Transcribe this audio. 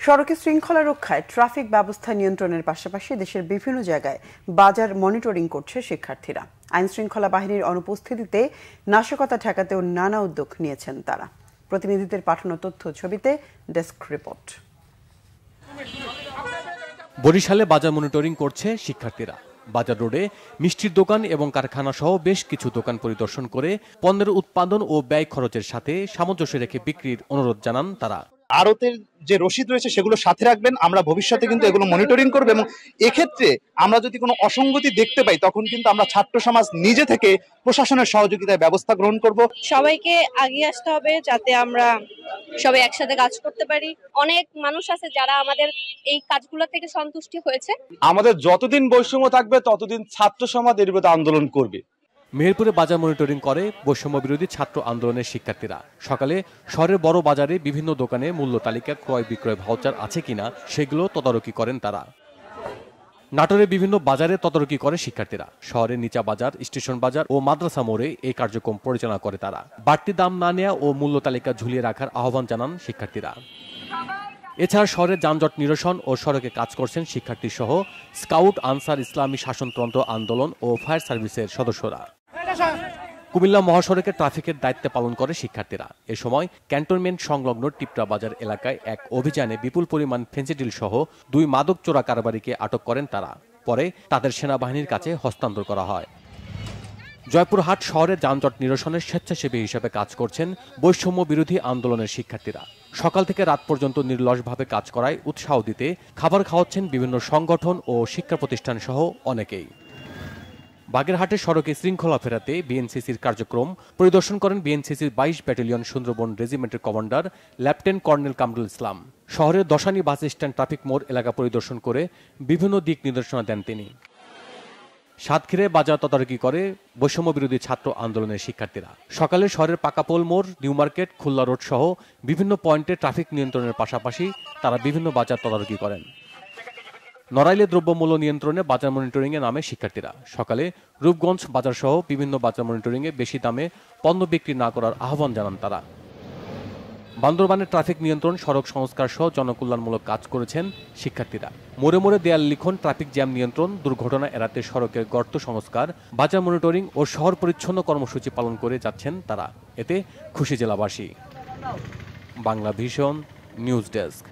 সড়কে শৃঙ্খলা রক্ষায় ট্রাফিক ব্যবস্থা নিয়ন্ত্রণের পাশাপাশি দেশের বিভিন্ন জায়গায় বাজার মনিটরিং করছে শিক্ষার্থীরা। আইন শৃঙ্খলা বাহিনীর অনুপস্থিতিতে নাশকতা ঠেকাতেও নানা উদ্যোগ নিয়েছেন তারা। প্রতিনিধিদের পাঠানো তথ্য ছবিতে ডেস্ক রিপোর্ট। বরিশালে বাজার মনিটরিং করছে শিক্ষার্থীরা। বাজার রোডে মিষ্টির দোকান এবং কারখানা সহ বেশ কিছু দোকান পরিদর্শন করে পণ্যের উৎপাদন ও ব্যয় খরচের সাথে সামঞ্জস্য রেখে বিক্রির অনুরোধ জানান তারা। আড়তের যে রসিদ রয়েছে সেগুলো সাথে রাখবেন, আমরা ভবিষ্যতে কিন্তু এগুলো মনিটরিং করব এবং এক্ষেত্রে আমরা যদি কোনো অসঙ্গতি দেখতে পাই তখন কিন্তু আমরা ছাত্র সমাজ নিজে থেকে প্রশাসনের সহযোগিতায় ব্যবস্থা গ্রহণ করব। সবাইকে এগিয়ে আসতে হবে যাতে আমরা সবাই একসাথে কাজ করতে পারি। অনেক মানুষ আছে যারা আমাদের এই কাজগুলো থেকে সন্তুষ্টি হয়েছে। আমাদের যতদিন বৈষম্য থাকবে ততদিন ছাত্র সমাজ এর বিরুদ্ধে আন্দোলন করবে। মেহেরপুরে বাজার মনিটরিং করে বৈষম্য বিরোধী ছাত্র আন্দোলনের শিক্ষার্থীরা। সকালে শহরের বড় বাজারে বিভিন্ন দোকানে মূল্য তালিকা, ক্রয় বিক্রয় ভাউচার আছে কিনা সেগুলো তদারকি করেন তারা। নাটোরের বিভিন্ন বাজারে তদারকি করে শিক্ষার্থীরা। শহরের নিচা বাজার, স্টেশন বাজার ও মাদ্রাসা মোড়ে এই কার্যক্রম পরিচালনা করে তারা। বাড়তি দাম না নেওয়া ও মূল্য তালিকা ঝুলিয়ে রাখার আহ্বান জানান শিক্ষার্থীরা। এছাড়া শহরের যানজট নিরসন ও সড়কে কাজ করছেন শিক্ষার্থী সহ স্কাউট, আনসার, ইসলামী শাসনতন্ত্র আন্দোলন ও ফায়ার সার্ভিসের সদস্যরা। কুমিল্লা মহাসড়কে ট্রাফিকের দায়িত্ব পালন করে শিক্ষার্থীরা। এ সময় ক্যান্টনমেন্ট সংলগ্ন টিপরা বাজার এলাকায় এক অভিযানে বিপুল পরিমাণ ফেন্সিডিল সহ 2 মাদক চোরা কারবারিকে আটক করেন তারা। পরে তাদের সেনাবাহিনীর কাছে হস্তান্তর করা হয়। জয়পুরহাট শহরে যানজট নিরসনের স্বেচ্ছাসেবী হিসেবে কাজ করছেন বৈষম্য বিরোধী আন্দোলনের শিক্ষার্থীরা। সকাল থেকে রাত পর্যন্ত নির্লসভাবে কাজ করায় উৎসাহ দিতে খাবার খাওয়াচ্ছেন বিভিন্ন সংগঠন ও শিক্ষা প্রতিষ্ঠান সহ অনেকেই। বাগেরহাটের সড়কে শৃঙ্খলা ফেরাতে বিএনসিসির কার্যক্রম পরিদর্শন করেন বিএনসিসির 22 ব্যাটালিয়ন সুন্দরবন রেজিমেন্টের commander lieutenant colonel Kamrul Islam. শহরের দশানী বাস স্ট্যান্ড, ট্রাফিক মোড় এলাকা পরিদর্শন করে বিভিন্ন দিক নির্দেশনা দেন তিনি। সাতক্ষীরায় বাজার তদারকি করে বৈষম্য বিরোধী ছাত্র আন্দোলনের শিক্ষার্থীরা। সকালে শহরের পাকাপোল মোড়, নিউ মার্কেট, খুলনা রোড সহ বিভিন্ন পয়েন্টে ট্রাফিক নিয়ন্ত্রণের পাশাপাশি তারা বিভিন্ন বাজার তদারকি করেন। নড়াইলে দ্রব্যমূল্য নিয়ন্ত্রণে বাজার মনিটরিংয়ে নামে শিক্ষার্থীরা। সকালে রূপগঞ্জ বাজার সহ বিভিন্ন বাজার মনিটরিংয়ে বেশি দামে পণ্য বিক্রি না করার আহ্বান জানান তারা। বান্দরবানের ট্রাফিক নিয়ন্ত্রণ, সড়ক সংস্কার সহ জনকল্যাণমূলক কাজ করেছেন শিক্ষার্থীরা। মোড়ে মোড়ে দেয়াল লিখন, ট্রাফিক জ্যাম নিয়ন্ত্রণ, দুর্ঘটনা এড়াতে সড়কের গর্ত সংস্কার, বাজার মনিটরিং ও শহর পরিচ্ছন্ন কর্মসূচি পালন করে যাচ্ছেন তারা। এতে খুশি জেলাবাসী। Bangla Vision news desk.